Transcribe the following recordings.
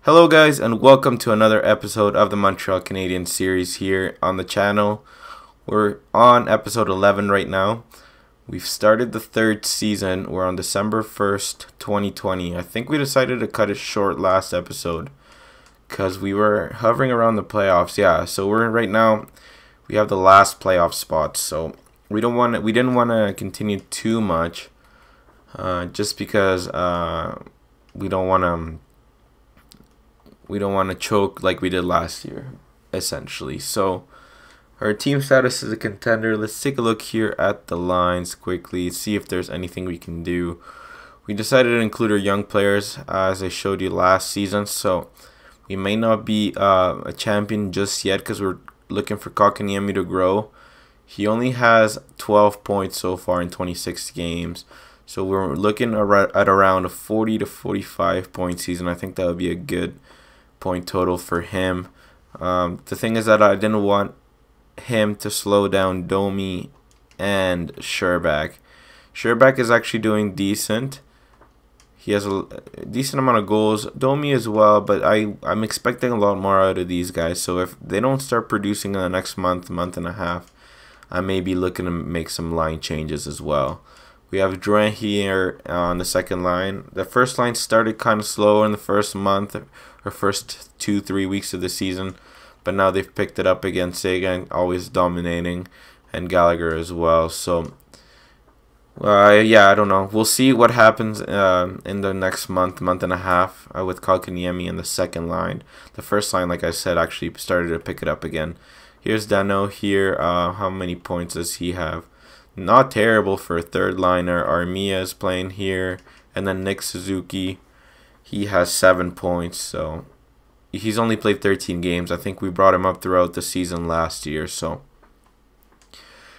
Hello guys and welcome to another episode of the Montreal Canadiens series here on the channel. We're on episode 11 right now. We've started the third season. We're on December 1st, 2020. I think we decided to cut it short last episode because we were hovering around the playoffs. Yeah, so we have the last playoff spot. So we didn't want to continue too much just because we don't want to choke like we did last year, essentially. So our team status is a contender. Let's take a look here at the lines quickly, see if there's anything we can do. We decided to include our young players as I showed you last season. So we may not be a champion just yet because we're looking for Kotkaniemi to grow. He only has 12 points so far in 26 games. So we're looking at around a 40 to 45 point season. I think that would be a good point total for him. The thing is that I didn't want him to slow down Domi and Scherbak. Scherbak is actually doing decent. He has a decent amount of goals. Domi as well, but I'm expecting a lot more out of these guys. So if they don't start producing in the next month and a half, I may be looking to make some line changes as well. We have Drouin here on the second line. The first line started kind of slow in the first month or first 2-3 weeks of the season, but now they've picked it up again. Seguin always dominating, and Gallagher as well. So, yeah, I don't know. We'll see what happens in the next month and a half with Kotkaniemi in the second line. The first line, like I said, actually started to pick it up again. Here's Dano here. How many points does he have? Not terrible for a third liner. Armia is playing here, and then Nick Suzuki, he has 7 points. So he's only played 13 games. I think we brought him up throughout the season last year, so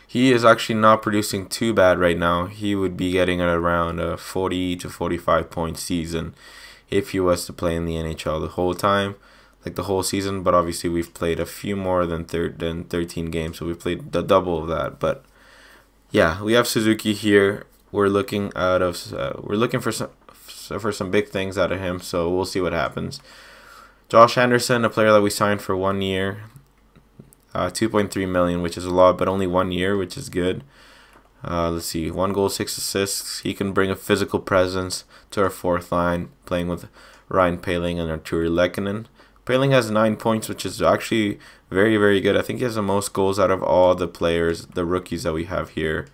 he is actually not producing too bad right now. He would be getting at around a 40 to 45 point season if he was to play in the NHL the whole time, like the whole season. But obviously we've played a few more than 13 games, so we've played the double of that. But yeah, we have Suzuki here. We're looking for some big things out of him, so we'll see what happens. Josh Anderson, a player that we signed for 1 year, 2.3 million, which is a lot, but only 1 year, which is good. Let's see, 1 goal, 6 assists. He can bring a physical presence to our fourth line, playing with Ryan Poehling and Artturi Lehkonen. Poehling has 9 points, which is actually very, very good. I think he has the most goals out of all the players, the rookies that we have here.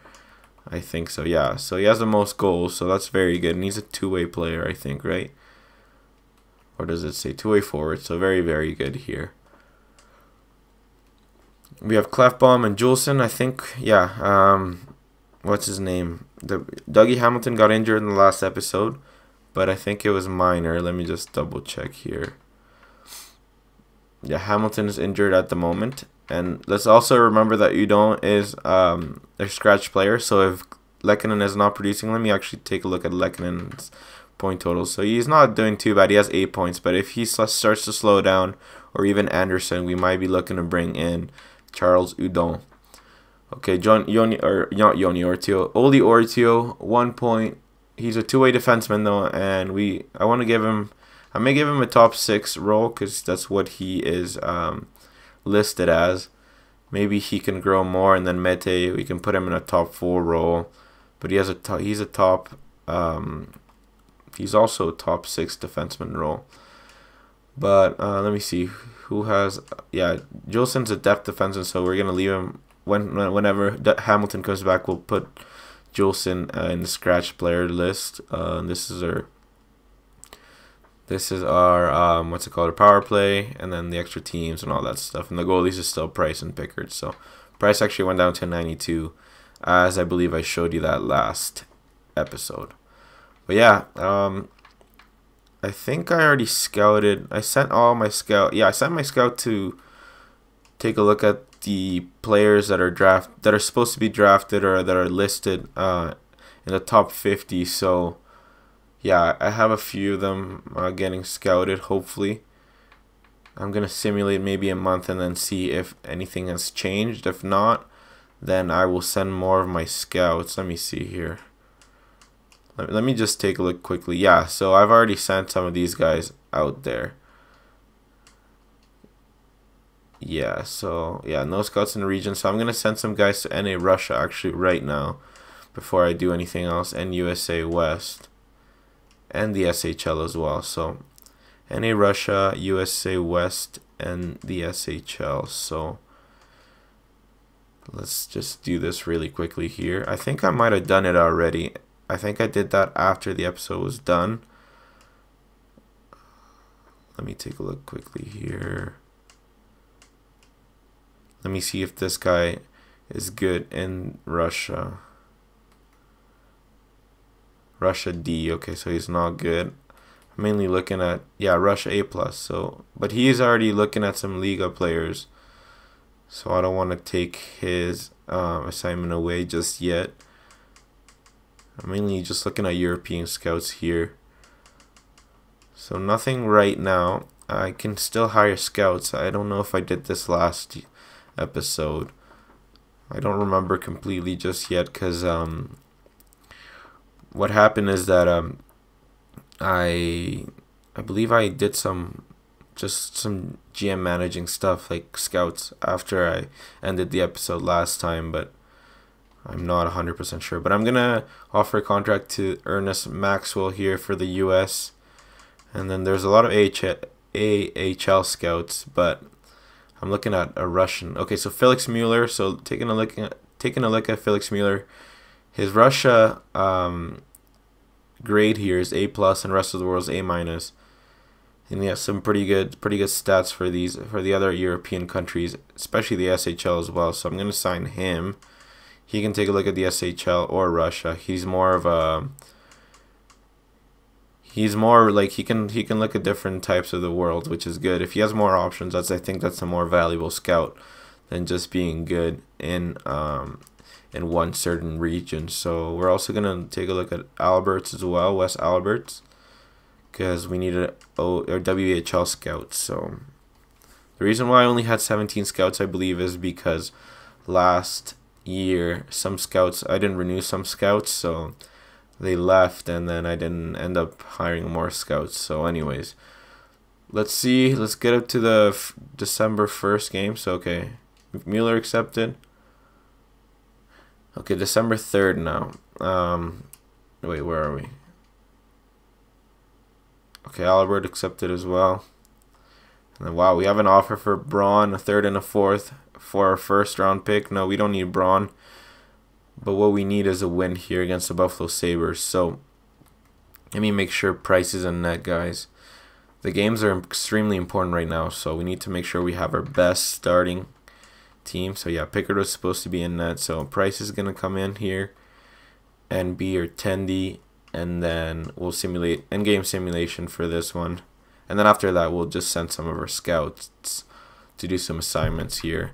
I think so, yeah. So he has the most goals, so that's very good. And he's a two-way player, I think, right? Or does it say two-way forward? So very, very good here. We have Clefbaum and Juleson, I think. Yeah, what's his name? Dougie Hamilton got injured in the last episode, but I think it was minor. Let me just double check here. Yeah, Hamilton is injured at the moment. And let's also remember that Udon is a scratch player. So if Lehkonen is not producing, let me actually take a look at Lekkonen's point total. So he's not doing too bad. He has 8 points. But if he starts to slow down, or even Anderson, we might be looking to bring in Charles Udon. Okay, Oli Ortio, 1 point. He's a two-way defenseman though, and I may give him a top 6 role because that's what he is listed as. Maybe he can grow more, and then Mete, we can put him in a top 4 role. But he's also a top 6 defenseman role. But let me see who has. Yeah, Jolson's a depth defenseman, so we're gonna leave him whenever Hamilton comes back. We'll put Jolson in the scratch player list. This is our what's it called, our power play, and then the extra teams and all that stuff. And the goalies is still Price and Pickard. So Price actually went down to 92, as I believe I showed you that last episode. But yeah, I think I already scouted. I sent my scout to take a look at the players that are supposed to be drafted or that are listed in the top 50. So yeah, I have a few of them getting scouted, hopefully. I'm going to simulate maybe a month and then see if anything has changed. If not, then I will send more of my scouts. Let me see here. Let me just take a look quickly. Yeah, so I've already sent some of these guys out there. Yeah, so yeah, no scouts in the region. So I'm gonna send some guys to NA Russia actually right now before I do anything else, and USA West and the SHL as well. So NA Russia, USA West, and the SHL. So let's just do this really quickly here. I think I might have done it already. I think I did that after the episode was done. Let me take a look quickly here. Let me see if this guy is good in Russia. Russia D. Okay, so he's not good. I'm mainly looking at, yeah, Russia A+. So, but he's already looking at some Liga players. So I don't want to take his assignment away just yet. I'm mainly just looking at European scouts here. So nothing right now. I can still hire scouts. I don't know if I did this last episode. I don't remember completely just yet because what happened is that I believe I did some GM managing stuff like scouts after I ended the episode last time, but I'm not 100% sure. But I'm gonna offer a contract to Ernest Maxwell here for the US, and then there's a lot of AHL scouts, but I'm looking at a Russian. Okay, so Felix Mueller. So taking a look at Felix Mueller, his Russia grade here is A+, and rest of the world is A-. And he has some pretty good stats for the other European countries, especially the SHL as well. So I'm gonna sign him. He can take a look at the SHL or Russia. He's more like he can look at different types of the world, which is good. If he has more options, I think that's a more valuable scout than just being good in one certain region. So we're also gonna take a look at Alberts as well, West Alberts, because we needed WHL scouts. So the reason why I only had 17 scouts, I believe, is because last year I didn't renew some scouts, so they left, and then I didn't end up hiring more scouts. So anyways, let's get up to the December 1st game. So okay, Mueller accepted. Okay, December 3rd now. Wait, where are we? Okay, Albert accepted as well. And then, wow, we have an offer for Braun, a third and a fourth for our first round pick. No, we don't need Braun. But what we need is a win here against the Buffalo Sabres. So let me make sure Price is in net, guys. The games are extremely important right now, so we need to make sure we have our best starting team. So yeah, Pickard was supposed to be in net. So Price is going to come in here and be your Tendy. And then we'll simulate in-game simulation for this one. And then after that, we'll just send some of our scouts to do some assignments here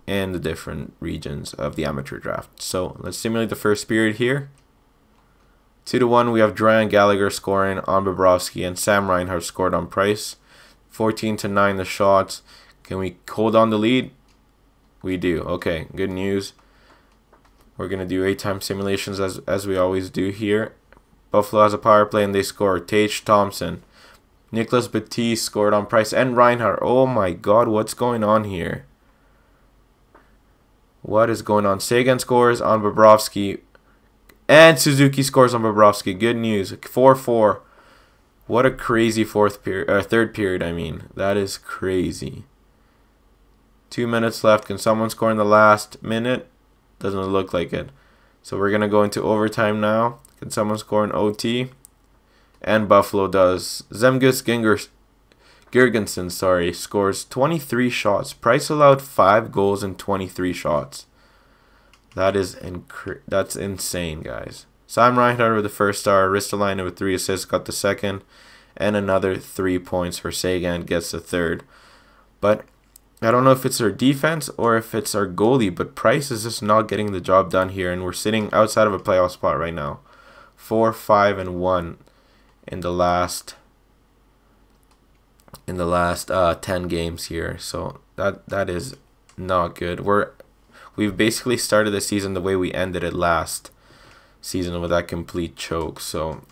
in the different regions of the amateur draft. So let's simulate the first period here. 2-1, we have Ryan Gallagher scoring on Bobrovsky, and Sam Reinhart scored on Price. 14-9 the shots. Can we hold on the lead? We do. Okay, good news. We're going to do 8-time simulations as we always do here. Buffalo has a power play and they score. Tage Thompson. Nicholas Batiste scored on Price and Reinhart. Oh my god, what's going on here? What is going on? Sagan scores on Bobrovsky. And Suzuki scores on Bobrovsky. Good news. 4-4. What a crazy third period, I mean. That is crazy. 2 minutes left. Can someone score in the last minute? Doesn't look like it. So we're going to go into overtime now. Can someone score in OT? And Buffalo does. Zemgus Girgensson, scores 23 shots. Price allowed 5 goals and 23 shots. That's insane, guys. Sam Reinhart with the first star. Ristolainen with 3 assists got the second. And another 3 points for Sagan gets the third. But I don't know if it's our defense or if it's our goalie, but Price is just not getting the job done here, and we're sitting outside of a playoff spot right now. 4-5-1 in the last 10 games here. So that is not good. We've basically started the season the way we ended it last season with that complete choke. So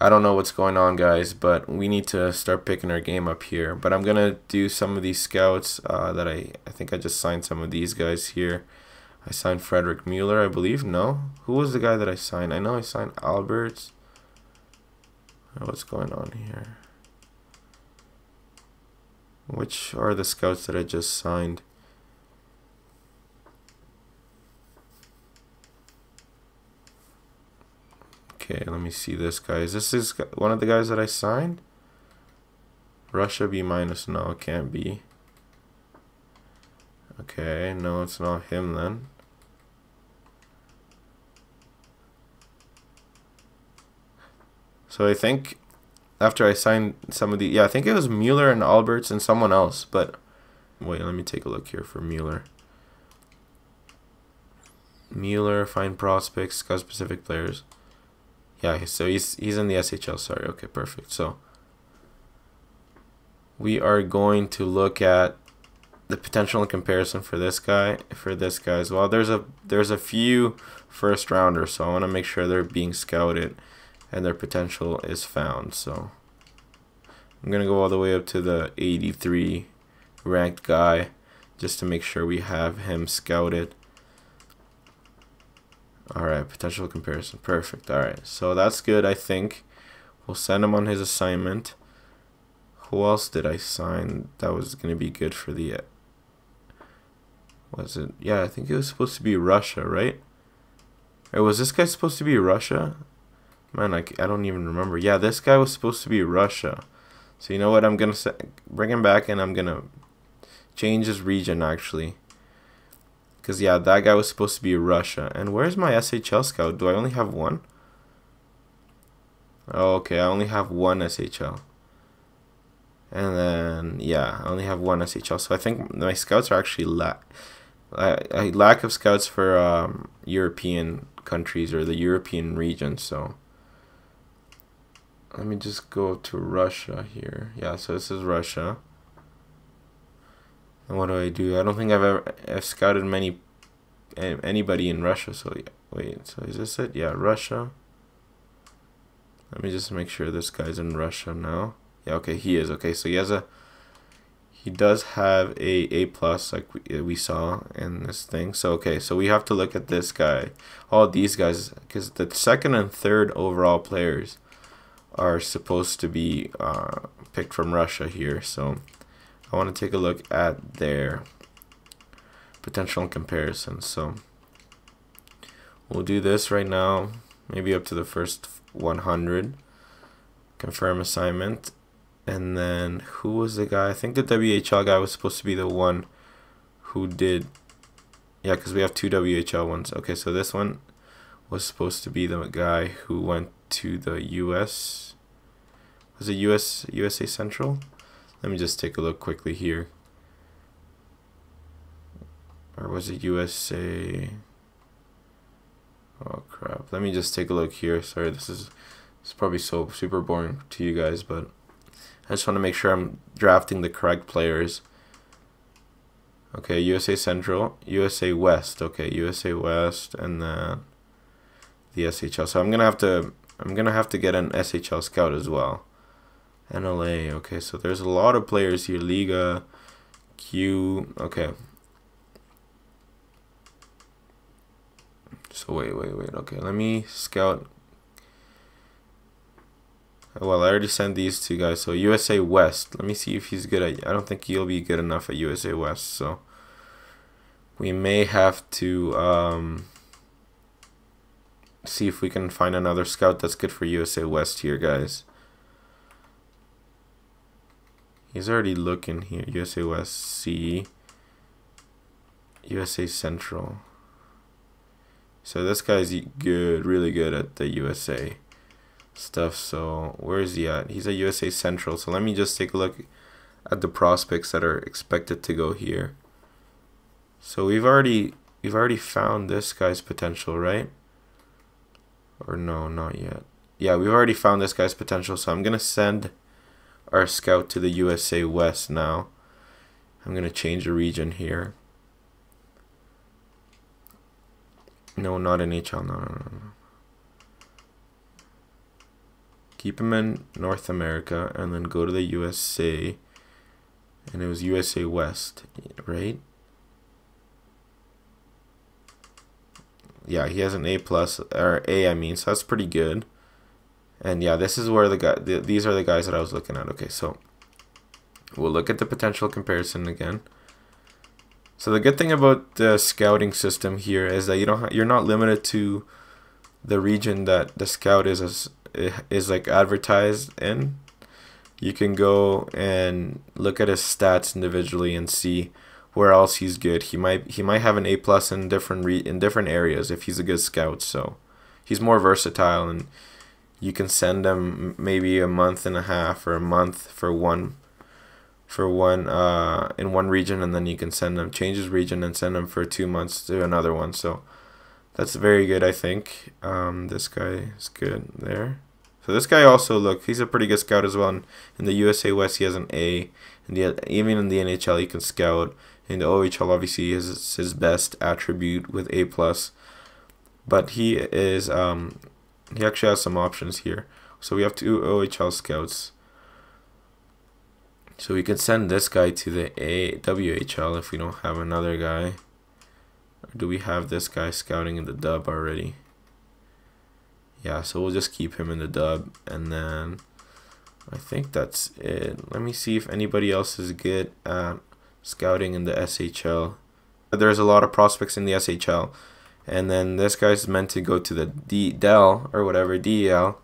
I don't know what's going on, guys, but we need to start picking our game up here. But I'm gonna do some of these scouts that I think I just signed some of these guys here. I signed Frederick Mueller, I believe. No, who was the guy that I signed? I know I signed Alberts. What's going on here? Which are the scouts that I just signed? Okay, let me see this guy. Is this one of the guys that I signed? Russia B-. No, it can't be. Okay, no, it's not him then. So I think after I signed some of the... Yeah, I think it was Mueller and Alberts and someone else. But wait, let me take a look here for Mueller. Mueller, find prospects, scout specific players. Yeah, so he's in the SHL. Sorry. Okay, perfect. So we are going to look at the potential in comparison for this guy, as well. There's a few first rounders, so I want to make sure they're being scouted and their potential is found. So I'm gonna go all the way up to the 83 ranked guy just to make sure we have him scouted. Alright, potential comparison. Perfect. Alright, so that's good, I think. We'll send him on his assignment. Who else did I sign that was going to be good for the... was it? Yeah, I think it was supposed to be Russia, right? Or was this guy supposed to be Russia? Man, I don't even remember. Yeah, this guy was supposed to be Russia. So you know what? I'm going to bring him back and I'm going to change his region, actually. Because, yeah, that guy was supposed to be Russia. And where's my SHL scout? Do I only have one? Oh, okay, I only have one SHL. And then, yeah, I only have one SHL. So I think my scouts are actually lack of scouts for European countries or the European region. So let me just go to Russia here. Yeah, so this is Russia. And what do? I don't think I've scouted anybody in Russia. So yeah, wait, so is this it? Yeah, Russia. Let me just make sure this guy's in Russia now. Yeah, okay, he is. Okay, so he does have a plus like we saw in this thing. So okay, so we have to look at this guy, all these guys, because the second and third overall players are supposed to be picked from Russia here. So I want to take a look at their potential in comparison. So we'll do this right now, maybe up to the first 100. Confirm assignment. And then who was the guy? I think the WHL guy was supposed to be the one who did... Yeah, because we have two WHL ones. Okay, so this one was supposed to be the guy who went to the US. Was it USA Central? Let me just take a look quickly here. Or was it USA? Oh crap. Let me just take a look here. Sorry, this is probably so super boring to you guys, but I just want to make sure I'm drafting the correct players. Okay, USA Central, USA West. Okay, USA West, and then the SHL. So I'm gonna have to get an SHL scout as well. NLA. Okay, so there's a lot of players here. Liga, Q. Okay. So wait. Okay, let me scout. Well, I already sent these two guys. So USA West. Let me see if he's good at... I don't think he'll be good enough at USA West. So we may have to see if we can find another scout that's good for USA West here, guys. He's already looking here. USA West C. USA Central. So this guy's good, really good at the USA stuff. So where is he at? He's at USA Central. So let me just take a look at the prospects that are expected to go here. So we've already found this guy's potential, right? Or no, not yet. Yeah, we've already found this guy's potential. So I'm gonna send our scout to the USA West now. I'm gonna change the region here. No, not NHL. No. keep him in North America, and then go to the USA. And it was USA West, right? Yeah, he has an A+, or A, I mean, so that's pretty good. And yeah, this is where these are the guys that I was looking at. Okay, so we'll look at the potential comparison again. So the good thing about the scouting system here is that you're not limited to the region that the scout is like advertised in. You can go and look at his stats individually and see where else he's good. He might have an A+ in different areas if he's a good scout. So he's more versatile, and you can send him maybe a month and a half or a month for one in one region, and then you can change his region and send him for 2 months to another one. So that's very good, I think. This guy is good there. So this guy also, look, he's a pretty good scout as well. In the USA West, he has an A. Even in the NHL, he can scout. In the OHL, obviously, is his best attribute with A+. But he is he actually has some options here. So we have 2 OHL scouts. So we can send this guy to the WHL if we don't have another guy. Or do we have this guy scouting in the dub already? Yeah, so we'll just keep him in the dub, and then I think that's it. Let me see if anybody else is good at scouting in the SHL. There's a lot of prospects in the SHL, and then this guy's meant to go to the DEL or whatever, DEL,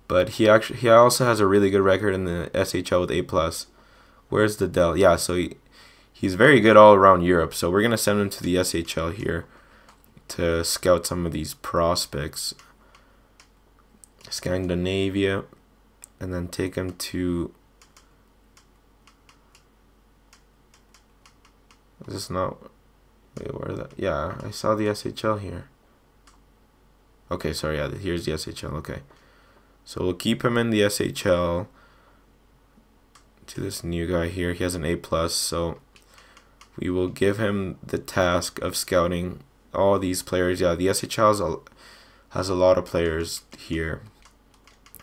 but he also has a really good record in the SHL with A+. Where's the DEL? Yeah, so he's very good all around Europe. So we're gonna send him to the SHL here to scout some of these prospects. Scandinavia, and then take him to, is this not, wait, where that, yeah, I saw the SHL here. Okay, sorry, yeah, here's the SHL. Okay, so we'll keep him in the SHL to this new guy here. He has an A+, so we will give him the task of scouting all these players. Yeah, the SHL has a lot of players here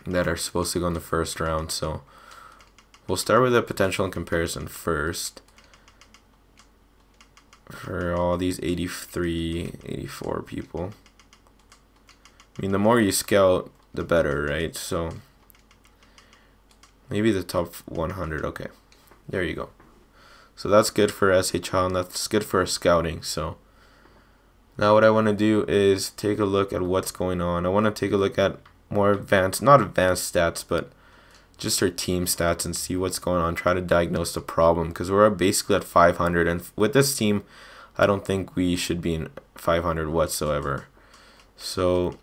that are supposed to go in the first round. So we'll start with the potential and comparison first for all these 83, 84 people. I mean, the more you scout, the better, right? So maybe the top 100. Okay, there you go. So that's good for SHL, and that's good for scouting. So now what I want to do is take a look at what's going on. I want to take a look at more advanced, not advanced stats, but just our team stats and see what's going on. Try to diagnose the problem, because we're basically at 500, and with this team, I don't think we should be in 500 whatsoever. So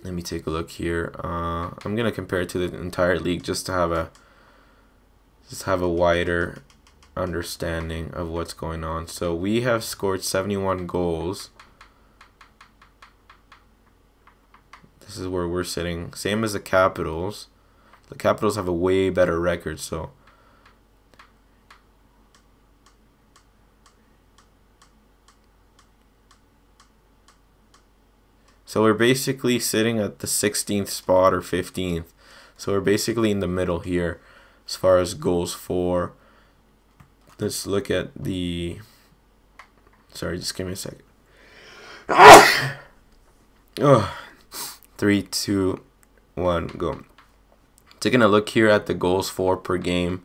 let me take a look here. I'm gonna compare it to the entire league just to have a wider understanding of what's going on. So we have scored 71 goals. This is where we're sitting. Same as the Capitals. The Capitals have a way better record, so we're basically sitting at the 16th spot or 15th. So we're basically in the middle here as far as goals for. Let's look at the, sorry, just give me a second. Oh, 3, 2, 1, go. Taking a look here at the goals for per game.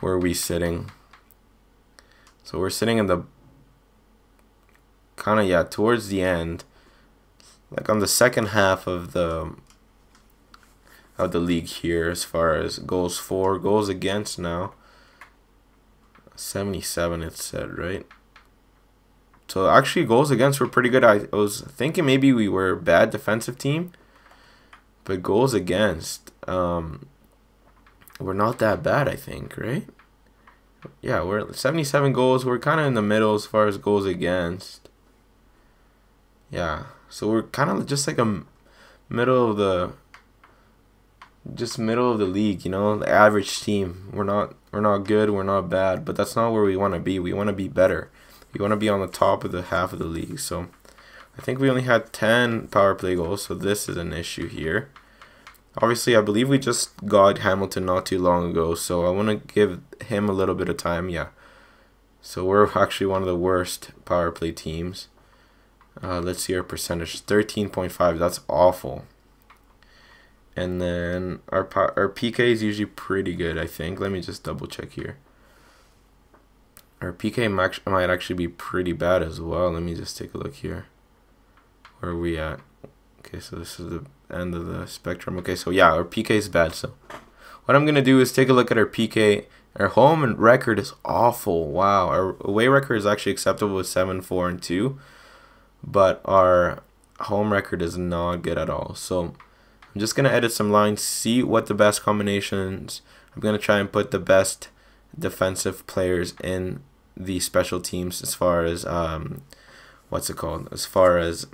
Where are we sitting? So we're sitting in the kind of, yeah, towards the end, like on the second half of the league here as far as goals for. Goals against now 77 it said, right? So actually goals against were pretty good. I was thinking maybe we were a bad defensive team, but goals against we're not that bad, I think, right? Yeah, we're at 77 goals. We're kind of in the middle as far as goals against. Yeah, so we're kind of just like a middle of the league, you know, the average team. We're not good, we're not bad, but that's not where we want to be. We want to be better. We want to be on the top of the half of the league. So I think we only had 10 power play goals, so this is an issue here. Obviously, I believe we just got Hamilton not too long ago, so I want to give him a little bit of time. Yeah. So we're actually one of the worst power play teams. Let's see our percentage. 13.5. That's awful. And then our PK is usually pretty good, I think. Let me just double check here. Our PK might actually be pretty bad as well. Let me just take a look here. Where are we at? Okay, so this is the end of the spectrum. Okay, so yeah, our PK is bad. So what I'm going to do is take a look at our PK. Our home record is awful. Wow, our away record is actually acceptable with 7-4-2. But our home record is not good at all. So I'm just going to edit some lines, see what the best combinations. I'm going to try and put the best defensive players in the special teams as far as, what's it called? As far as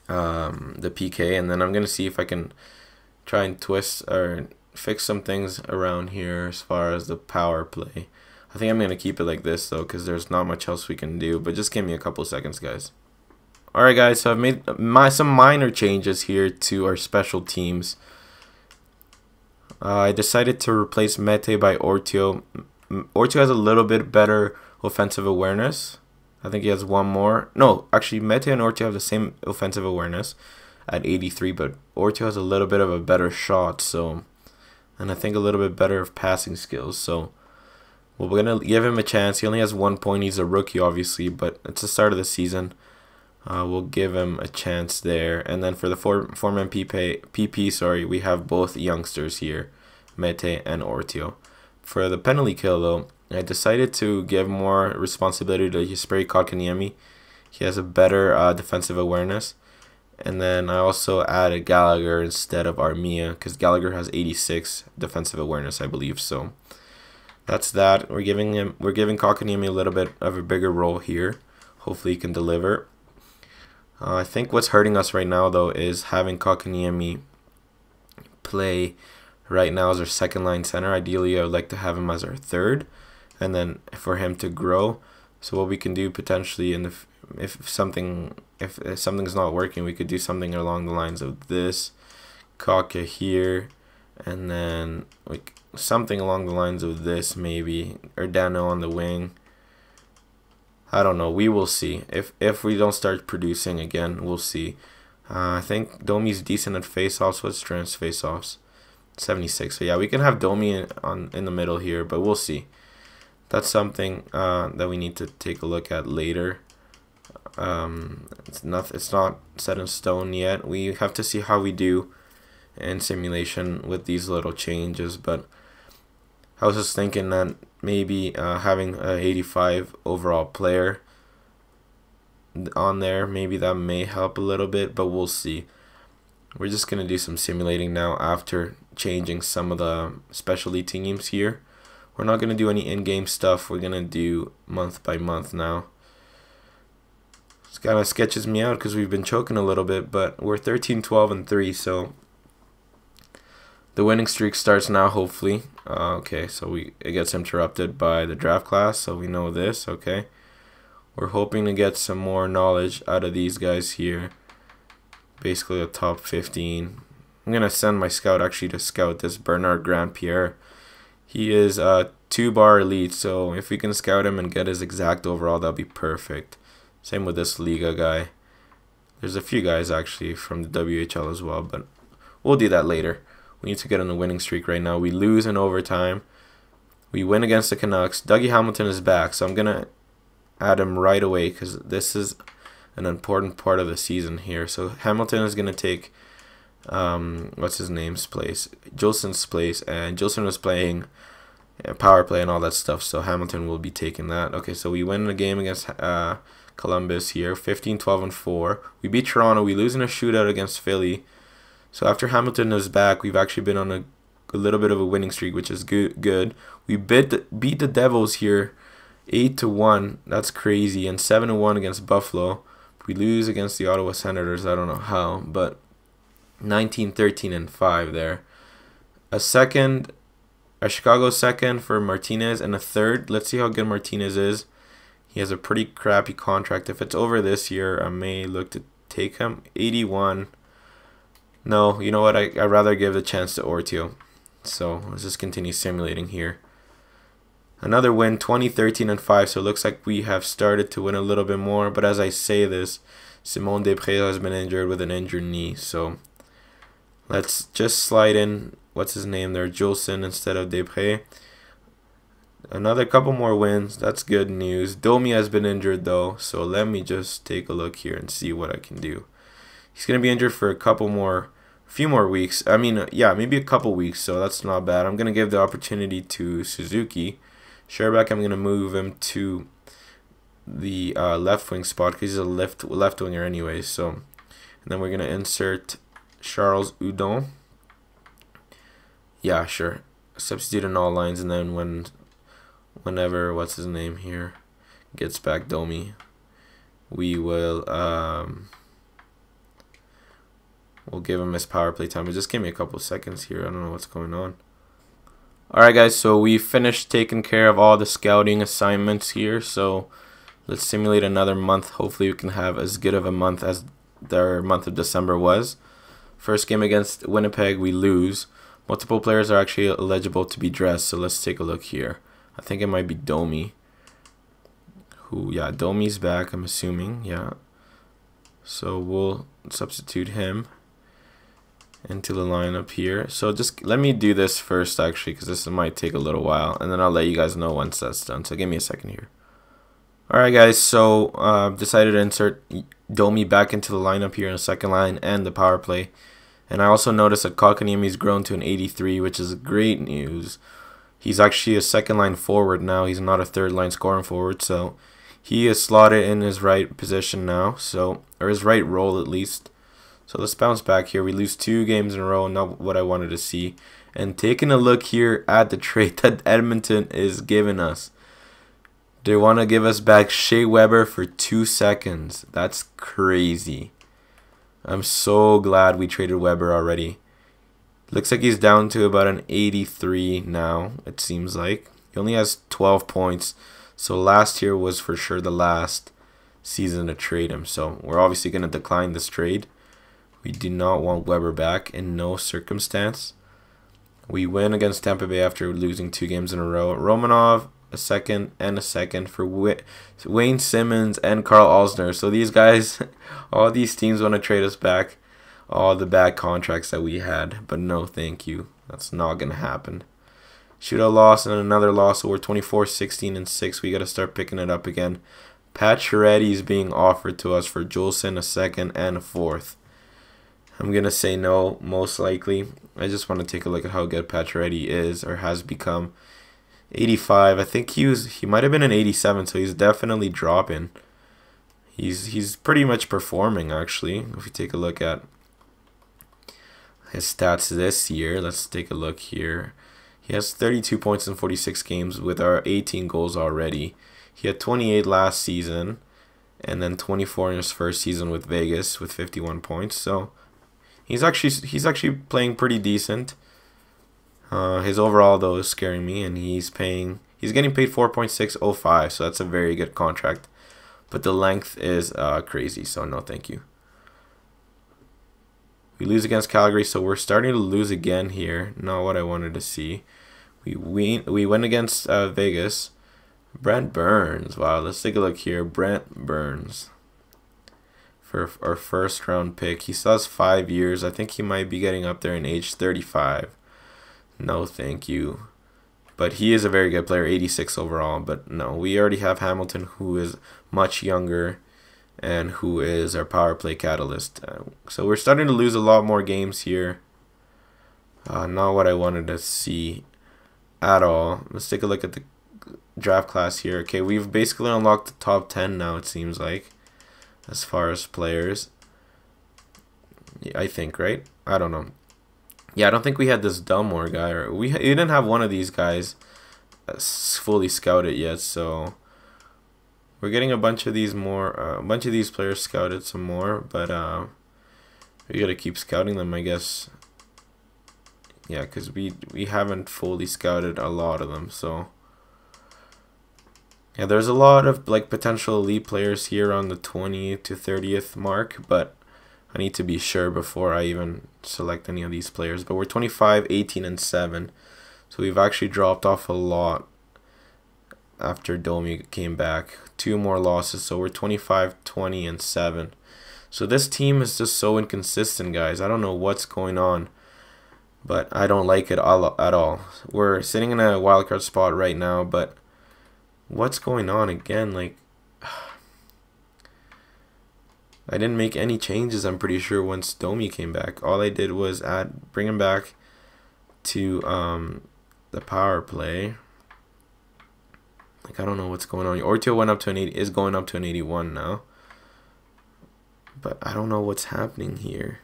the PK. And then I'm going to see if I can try and twist or fix some things around here as far as the power play. I think I'm going to keep it like this, though, because there's not much else we can do. But just give me a couple seconds, guys. Alright guys, so I've made some minor changes here to our special teams. I decided to replace Mete by Ortio. Ortio has a little bit better offensive awareness. I think he has one more. No, actually Mete and Ortio have the same offensive awareness at 83, but Ortio has a little bit of a better shot, so, and I think a little bit better of passing skills. So we're going to give him a chance. He only has 1 point. He's a rookie, obviously, but it's the start of the season. We'll give him a chance there. And then for the four-man PP, sorry, we have both youngsters here, Mete and Ortio. For the penalty kill, though, I decided to give more responsibility to Jesperi Kotkaniemi. He has a better defensive awareness. And then I also added Gallagher instead of Armia, because Gallagher has 86 defensive awareness, I believe. So that's that. We're giving Kotkaniemi a little bit of a bigger role here. Hopefully he can deliver. I think what's hurting us right now, though, is having Kotkaniemi play right now as our second line center. Ideally, I would like to have him as our third, and then for him to grow. So what we can do potentially, if something's not working, we could do something along the lines of this, Kaka here, and then like something along the lines of this maybe, or Dano on the wing. I don't know. We will see. If we don't start producing again, we'll see. I think Domi's decent at face-offs. What's Trent's face-offs? 76. So yeah, we can have Domi in the middle here, but we'll see. That's something that we need to take a look at later. It's not set in stone yet. We have to see how we do in simulation with these little changes, but I was just thinking that maybe having an 85 overall player on there, maybe that may help a little bit, but we'll see. We're just going to do some simulating now after changing some of the specialty teams here. We're not going to do any in-game stuff. We're going to do month by month now. This kind of sketches me out because we've been choking a little bit, but we're 13-12-3, so the winning streak starts now, hopefully. Okay, so it gets interrupted by the draft class, so we know this, okay. We're hoping to get some more knowledge out of these guys here. Basically a top 15. I'm going to send my scout actually to scout this Bernard Grandpierre. He is a 2-bar elite, so if we can scout him and get his exact overall, that'll be perfect. Same with this Liga guy. There's a few guys actually from the WHL as well, but we'll do that later. We need to get on a winning streak right now. We lose in overtime. We win against the Canucks. Dougie Hamilton is back, so I'm going to add him right away because this is an important part of the season here. So Hamilton is going to take, what's his name's place? Jolson's place, and Jolson was playing power play and all that stuff, so Hamilton will be taking that. Okay, so we win the game against Columbus here, 15-12-4. We beat Toronto. We lose in a shootout against Philly. So after Hamilton is back, we've actually been on a little bit of a winning streak, which is good. We beat the Devils here 8-1. That's crazy. And 7-1 against Buffalo. We lose against the Ottawa Senators. I don't know how, but 19-13-5 there. A Chicago second for Martinez, and a third. Let's see how good Martinez is. He has a pretty crappy contract. If it's over this year, I may look to take him. 81. No, you know what? I'd rather give the chance to Ortio. So let's just continue simulating here. Another win, 20-13-5. So it looks like we have started to win a little bit more. But as I say this, Simon Després has been injured with an injured knee. So let's just slide in, what's his name there, Julson instead of Després. Another couple more wins. That's good news. Domi has been injured though. So let me just take a look here and see what I can do. He's going to be injured for a few more weeks. I mean, yeah, maybe a couple weeks, so that's not bad. I'm going to give the opportunity to Suzuki. Sherbak, I'm going to move him to the left wing spot because he's a left winger anyway. So, and then we're going to insert Charles Udon. Yeah, sure. Substitute in all lines, and then whenever, what's his name here, gets back Domi, we will... we'll give him his power play time. But just give me a couple seconds here. I don't know what's going on. Alright guys, so we finished taking care of all the scouting assignments here. So let's simulate another month. Hopefully we can have as good of a month as their month of December was. First game against Winnipeg, we lose. Multiple players are actually eligible to be dressed. So let's take a look here. I think it might be Domi. Yeah, Domi's back, I'm assuming. Yeah. So we'll substitute him into the lineup here. So just let me do this first actually, because this might take a little while, and then I'll let you guys know once that's done. So give me a second here. Alright guys, so decided to insert Domi back into the lineup here in the second line and the power play. And I also noticed that Kotkaniemi's grown to an 83, which is great news. He's actually a second line forward now. He's not a third line scoring forward, so he is slotted in his right position now, so, or his right role at least. So let's bounce back here. We lose 2 games in a row, not what I wanted to see. And taking a look here at the trade that Edmonton is giving us. They want to give us back Shea Weber for 2 seconds. That's crazy. I'm so glad we traded Weber already. Looks like he's down to about an 83 now, it seems like. He only has 12 points. So last year was for sure the last season to trade him. So we're obviously going to decline this trade. We do not want Weber back in no circumstance. We win against Tampa Bay after losing 2 games in a row. Romanov, a second and a second for Wayne Simmons and Carl Alsner. So these guys, all these teams want to trade us back all the bad contracts that we had. But no, thank you. That's not going to happen. Shootout loss and another loss. So we're 24-16-6. We got to start picking it up again. Pacioretty is being offered to us for Julson, a second and a fourth. I'm going to say no, most likely. I just want to take a look at how good Pacioretty is or has become. 85. I think he might have been an 87, so he's definitely dropping. He's pretty much performing, actually. If we take a look at his stats this year, let's take a look here. He has 32 points in 46 games with our 18 goals already. He had 28 last season, and then 24 in his first season with Vegas with 51 points. So he's actually playing pretty decent. His overall though is scaring me, and he's getting paid 4.605, so that's a very good contract. But the length is crazy, so no thank you. We lose against Calgary, so we're starting to lose again here. Not what I wanted to see. We win against Vegas. Brent Burns. Wow, let's take a look here. Brent Burns. For our first round pick. He still has 5 years. I think he might be getting up there in age 35. No, thank you. But he is a very good player, 86 overall. But no, we already have Hamilton, who is much younger and who is our power play catalyst. So we're starting to lose a lot more games here. Not what I wanted to see at all. Let's take a look at the draft class here. Okay, we've basically unlocked the top 10 now, it seems like, as far as players. Yeah, I think, right? I don't know. Yeah, I don't think we had this Delmore guy, or we didn't have one of these guys fully scouted yet. So we're getting a bunch of these players scouted some more, but we gotta keep scouting them, I guess. Yeah, because we haven't fully scouted a lot of them. So yeah, there's a lot of like potential elite players here on the 20th to 30th mark, but I need to be sure before I even select any of these players. But we're 25, 18, and 7. So we've actually dropped off a lot after Domi came back. 2 more losses, so we're 25, 20, and 7. So this team is just so inconsistent, guys. I don't know what's going on, but I don't like it at all. We're sitting in a wildcard spot right now, but what's going on again? Like, I didn't make any changes, I'm pretty sure, once Domi came back. All I did was bring him back to the power play. Like, I don't know what's going on. Ortio went up to an 80, is going up to an 81 now. But I don't know what's happening here.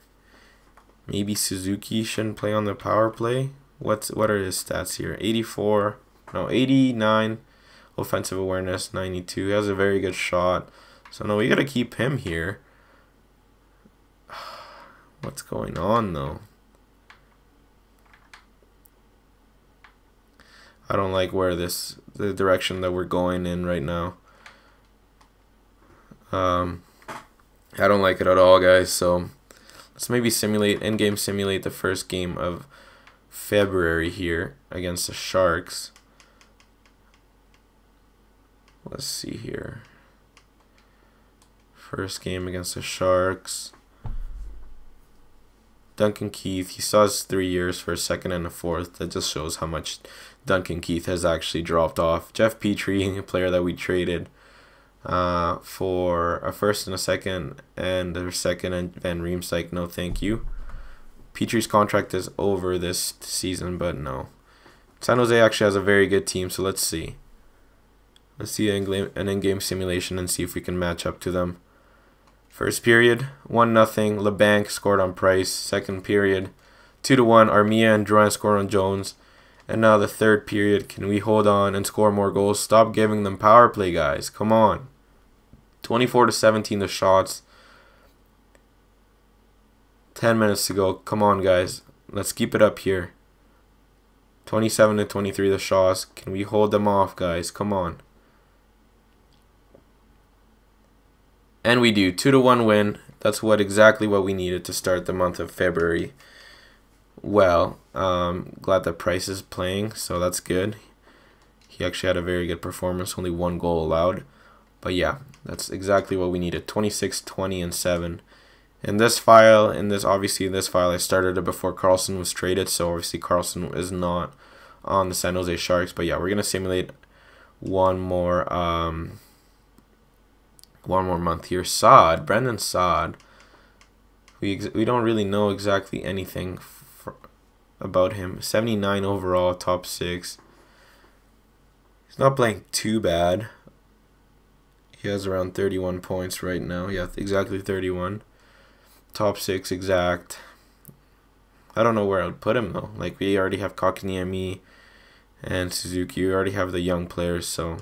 Maybe Suzuki shouldn't play on the power play. What are his stats here? 84, no, 89 offensive awareness, 92. He has a very good shot. So no, we gotta keep him here. What's going on though? I don't like where the direction that we're going in right now. I don't like it at all, guys. So let's maybe in-game simulate the first game of February here against the Sharks. Let's see here. First game against the Sharks. Duncan Keith, he saw his 3 years for a second and a fourth. That just shows how much Duncan Keith has actually dropped off. Jeff Petrie, a player that we traded for a first and a second, and a second, and Van Riemsdyk, no thank you. Petrie's contract is over this season, but no. San Jose actually has a very good team, so let's see. Let's see an in-game simulation and see if we can match up to them. First period, 1-0. LeBanc scored on Price. Second period, 2-1. Armia and Drouin scored on Jones. And now the third period, can we hold on and score more goals? Stop giving them power play, guys. Come on. 24-17 the shots. 10 minutes to go. Come on, guys. Let's keep it up here. 27-23 the shots. Can we hold them off, guys? Come on. And we do. 2-1 win. That's exactly what we needed to start the month of February. Well, glad that Price is playing, so that's good. He actually had a very good performance, only 1 goal allowed. But yeah, that's exactly what we needed. 26, 20, and 7. In this file, obviously in this file, I started it before Carlson was traded, so obviously Carlson is not on the San Jose Sharks. But yeah, we're gonna simulate one more month here. Brendan Saad. We don't really know exactly anything about him. 79 overall, top 6. He's not playing too bad. He has around 31 points right now. Yeah, exactly 31. Top 6 exact. I don't know where I would put him though. Like, we already have Kotkaniemi and Suzuki. We already have the young players, so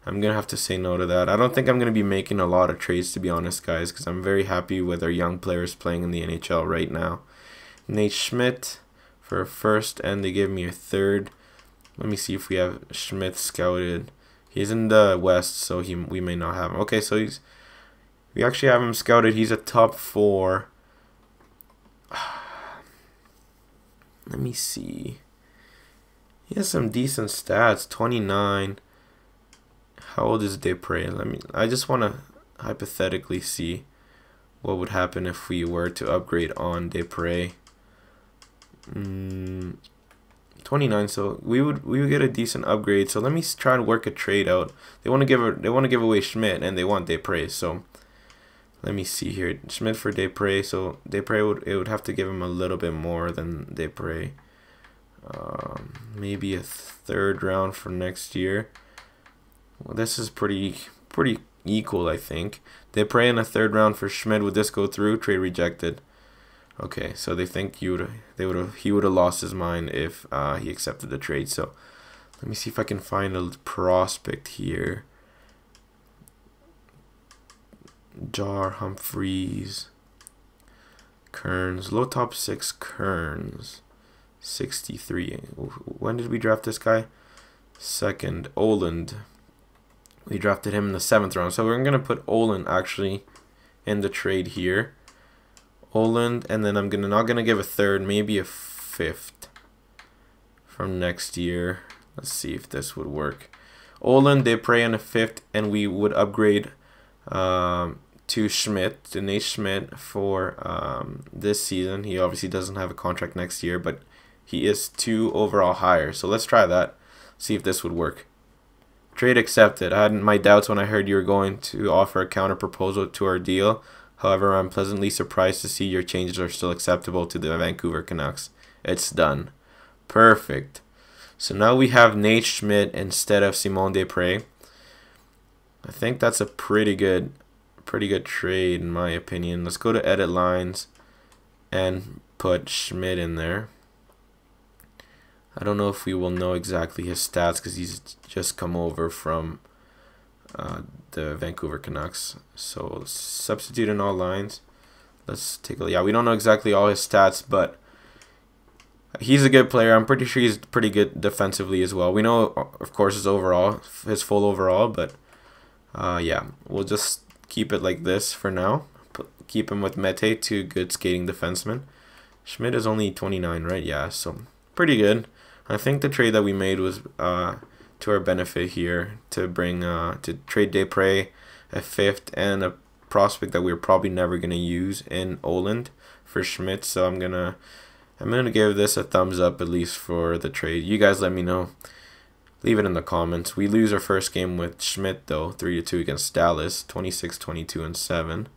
I'm going to have to say no to that. I don't think I'm going to be making a lot of trades, to be honest, guys, because I'm very happy with our young players playing in the NHL right now. Nate Schmidt for a first, and they gave me a third. Let me see if we have Schmidt scouted. He's in the West, so we may not have him. Okay, so we actually have him scouted. He's a top 4. Let me see. He has some decent stats. 29. How old is Desprez? I just want to hypothetically see what would happen if we were to upgrade on Desprez. 29, so we would get a decent upgrade. So let me try and work a trade out. They want to give away Schmidt, and they want Desprez. So let me see here. Schmidt for Desprez. So Desprez would have to give him a little bit more than Desprez. Maybe a 3rd round for next year. Well, this is pretty equal, I think. Desprez in a 3rd round for Schmidt. Would this go through? Trade rejected. Okay, so they think he would have lost his mind if he accepted the trade. So let me see if I can find a prospect here. Jar, Humphreys, Kearns, low top 6 Kearns, 63. When did we draft this guy? 2nd, Oland. We drafted him in the 7th round. So we're going to put Olin actually in the trade here. Oland, and then I'm not gonna give a third, maybe a fifth from next year. Let's see if this would work. Oland, Desprez, and a fifth, and we would upgrade to Schmidt, to Nate Schmidt for this season. He obviously doesn't have a contract next year, but he is 2 overall higher. So let's try that. See if this would work. Trade accepted. I had my doubts when I heard you were going to offer a counter proposal to our deal. However, I'm pleasantly surprised to see your changes are still acceptable to the Vancouver Canucks. It's done. Perfect. So now we have Nate Schmidt instead of Simon Desprez. I think that's a pretty good trade in my opinion. Let's go to edit lines and put Schmidt in there. I don't know if we will know exactly his stats because he's just come over from the Vancouver Canucks. So substitute in all lines. Let's take a look. Yeah, we don't know exactly all his stats, but he's a good player. I'm pretty sure he's pretty good defensively as well. We know, of course, his full overall, but yeah, we'll just keep it like this for now. Keep him with Mete, 2 good skating defensemen. Schmidt is only 29, right? Yeah, so pretty good. I think the trade that we made was to our benefit here to bring to trade Desprez, a fifth, and a prospect that we're probably never gonna use in Oland for Schmidt. So I'm gonna give this a thumbs up at least for the trade. You guys let me know. Leave it in the comments. We lose our first game with Schmidt though, 3-2 against Dallas, 26, 22, and 7.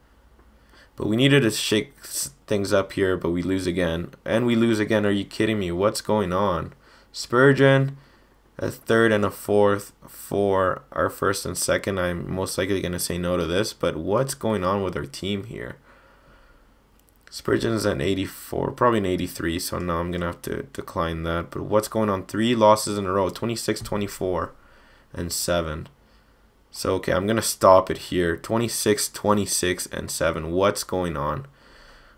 But we needed to shake things up here, but we lose again. And we lose again. Are you kidding me? What's going on? Spurgeon, a third and a fourth for our first and second. I'm most likely going to say no to this, but what's going on with our team here? Spurgeon's at 84, probably an 83, so now I'm going to have to decline that. But what's going on? 3 losses in a row, 26, 24, and 7. So, okay, I'm going to stop it here. 26, 26, and 7. What's going on?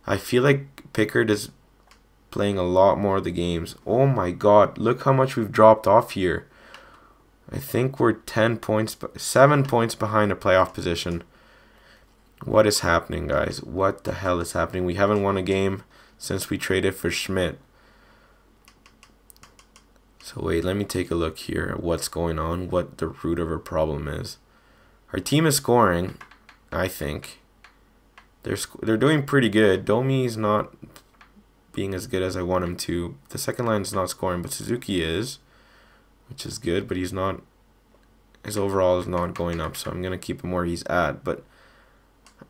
I feel like Pickard is playing a lot more of the games. Oh my god, look how much we've dropped off here. I think we're 7 points behind a playoff position. What is happening, guys? What the hell is happening? We haven't won a game since we traded for Schmidt. So wait, let me take a look here at what's going on, what the root of our problem is. Our team is scoring, I think. They're doing pretty good. Domi's not being as good as I want him to. The second line is not scoring, but Suzuki is, which is good, but he's not, his overall is not going up, so I'm going to keep him where he's at. But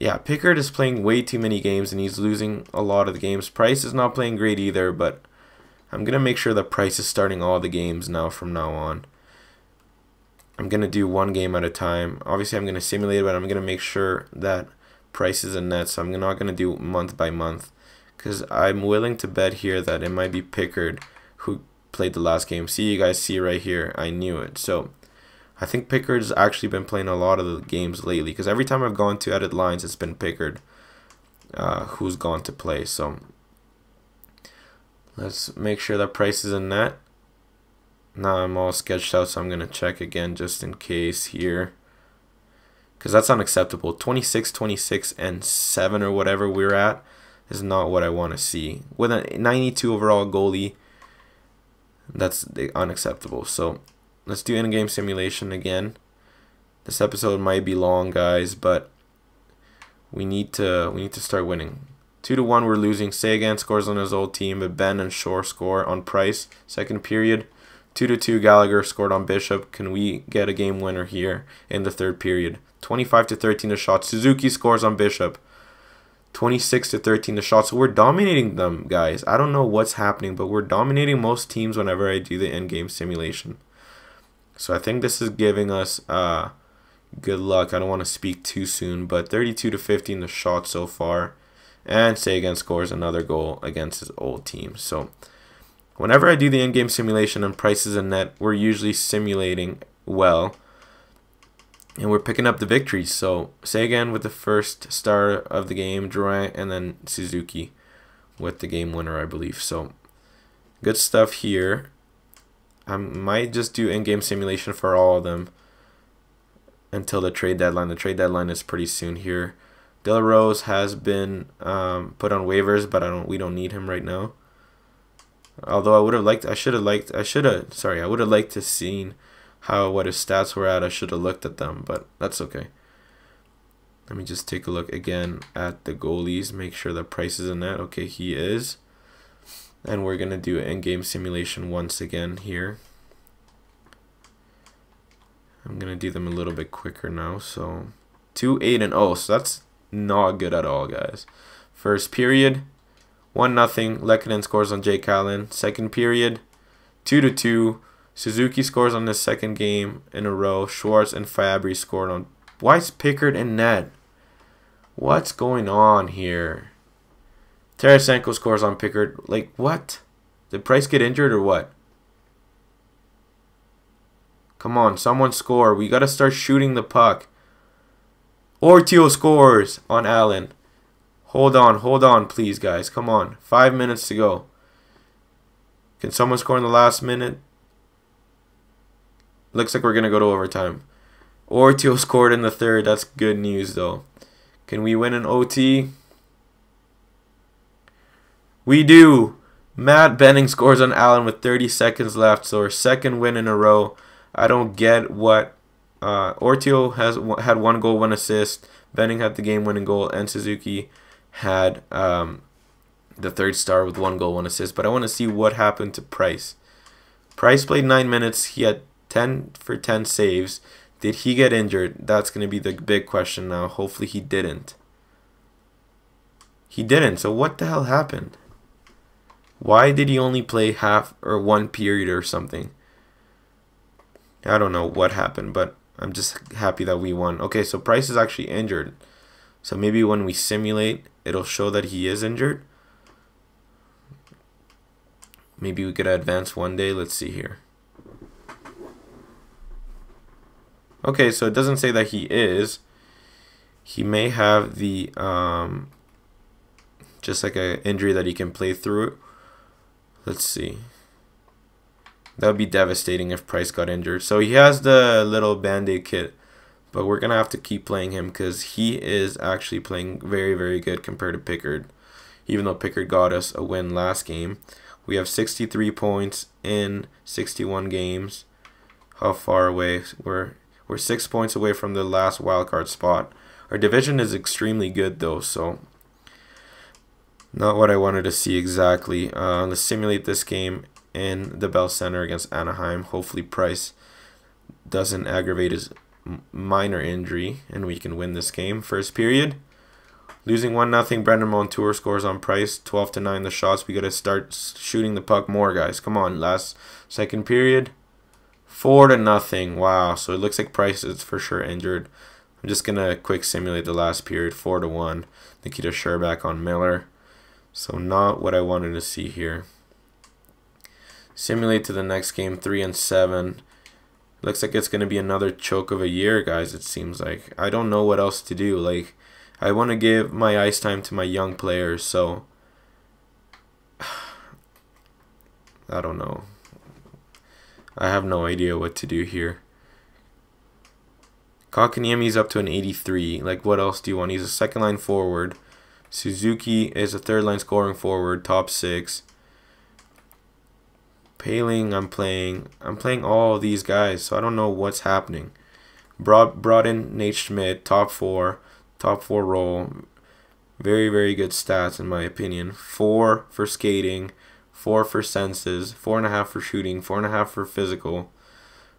yeah, Pickard is playing way too many games, and he's losing a lot of the games. Price is not playing great either, but I'm going to make sure that Price is starting all the games now from now on. I'm going to do 1 game at a time. Obviously, I'm going to simulate it, but I'm going to make sure that Price is in net, so I'm not going to do month by month. Because I'm willing to bet here that it might be Pickard who played the last game. See, you guys see right here. I knew it. So I think Pickard's actually been playing a lot of the games lately. Because every time I've gone to edit lines, it's been Pickard who's gone to play. So let's make sure that Price is in net. Now I'm all sketched out, so I'm going to check again just in case here. Because that's unacceptable. 26, 26, and 7 or whatever we're at is not what I want to see. With a 92 overall goalie, that's unacceptable. So let's do in-game simulation again. This episode might be long, guys, but we need to start winning. 2-1, we're losing. Sagan scores on his old team, but Ben and Shore score on Price. Second period, 2-2. Gallagher scored on Bishop. Can we get a game winner here in the third period? 25-13 the shot. Suzuki scores on Bishop. 26-13 the shot. So we're dominating them, guys. I don't know what's happening, but we're dominating most teams whenever I do the in-game simulation. So I think this is giving us good luck. I don't want to speak too soon, but 32-15 the shot so far. And Sagan scores another goal against his old team. So whenever I do the in-game simulation and Price is in net, we're usually simulating well. And we're picking up the victories. So Sagan with the first star of the game, Drouin, and then Suzuki with the game winner, I believe. So good stuff here. I might just do in-game simulation for all of them until the trade deadline. The trade deadline is pretty soon here. Del Rose has been put on waivers, but we don't need him right now. Although I would have liked, I would have liked to seen what his stats were at. I should have looked at them, but that's okay. Let me just take a look again at the goalies, make sure that Price is in that. Okay, he is. And we're going to do an in-game simulation once again here. I'm going to do them a little bit quicker now. So 2-8-0. So that's not good at all, guys. First period, 1-0. Lehkonen scores on Jake Allen. Second period, 2-2. Suzuki scores on his second game in a row. Schwartz and Fabry scored on. Why is Pickard in net? What's going on here? Tarasenko scores on Pickard. Like, what? Did Price get injured or what? Come on, someone score. We got to start shooting the puck. Ortio scores on Allen. Hold on, please, guys. Come on. 5 minutes to go. Can someone score in the last minute? Looks like we're going to go to overtime. Ortio scored in the third. That's good news, though. Can we win an OT? We do. Matt Benning scores on Allen with 30 seconds left. So our second win in a row. I don't get what... Ortio had 1 goal, 1 assist. Benning had the game-winning goal. And Suzuki had the third star with 1 goal, 1 assist. But I want to see what happened to Price. Price played 9 minutes. He had 10 for 10 saves. Did he get injured? That's going to be the big question now. Hopefully he didn't. He didn't. So what the hell happened? Why did he only play half or 1 period or something? I don't know what happened, but I'm just happy that we won. Okay, so Price is actually injured. So maybe when we simulate, it'll show that he is injured. Maybe we could advance one day. Let's see here. Okay, so it doesn't say that he is. He may have the just like an injury that he can play through. Let's see. That would be devastating if Price got injured. So he has the little Band-Aid kit, but we're going to have to keep playing him because he is actually playing very, very good compared to Pickard. Even though Pickard got us a win last game. We have 63 points in 61 games. How far away? We're 6 points away from the last wildcard spot. Our division is extremely good though, so not what I wanted to see exactly. Let's simulate this game in the Bell Center against Anaheim. Hopefully Price doesn't aggravate his minor injury and we can win this game. First period, losing 1-0. Brendan Montour scores on Price. 12-9 the shots. We got to start shooting the puck more, guys. Come on. Second period, 4-0. Wow. So it looks like Price is for sure injured. I'm just gonna quick simulate the last period. 4-1. Nikita Sherbak on Miller. So not what I wanted to see here. Simulate to the next game. 3-7. Looks like it's gonna be another choke of a year, guys. It seems like I don't know what else to do. Like I want to give my ice time to my young players, so I don't know. I have no idea what to do here. Kotkaniemi's up to an 83. Like, what else do you want? He's a second line forward. Suzuki is a third line scoring forward, top 6. Paling, I'm playing all these guys, so I don't know what's happening. Brought in Nate Schmidt, top 4 role. Very, very good stats in my opinion. 4 for skating, 4 for senses, 4.5 for shooting, 4.5 for physical,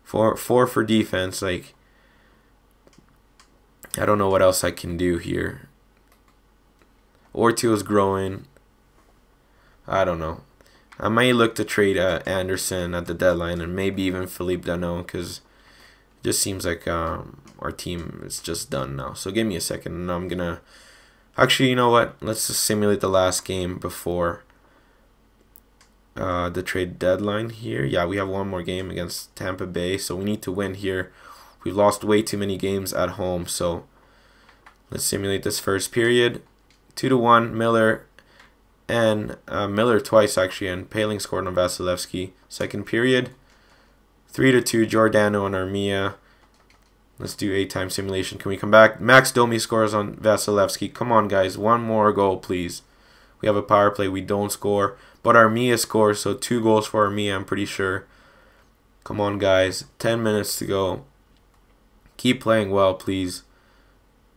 4 for defense. Like, I don't know what else I can do here. Ortio's growing. I don't know. I might look to trade Anderson at the deadline and maybe even Philippe Danault because it just seems like our team is just done now. So give me a second and I'm going to... Actually, you know what? Let's just simulate the last game before the trade deadline here. Yeah, we have one more game against Tampa Bay, so we need to win here. We've lost way too many games at home, so let's simulate this first period. 2-1, Miller, and Miller twice actually, and Paling scored on Vasilevsky. Second period, 3-2, Giordano and Armia. Let's do 8-time simulation. Can we come back? Max Domi scores on Vasilevsky. Come on, guys. One more goal, please. We have a power play. We don't score. But Armia scores, so 2 goals for Armia, I'm pretty sure. Come on, guys. 10 minutes to go. Keep playing well, please.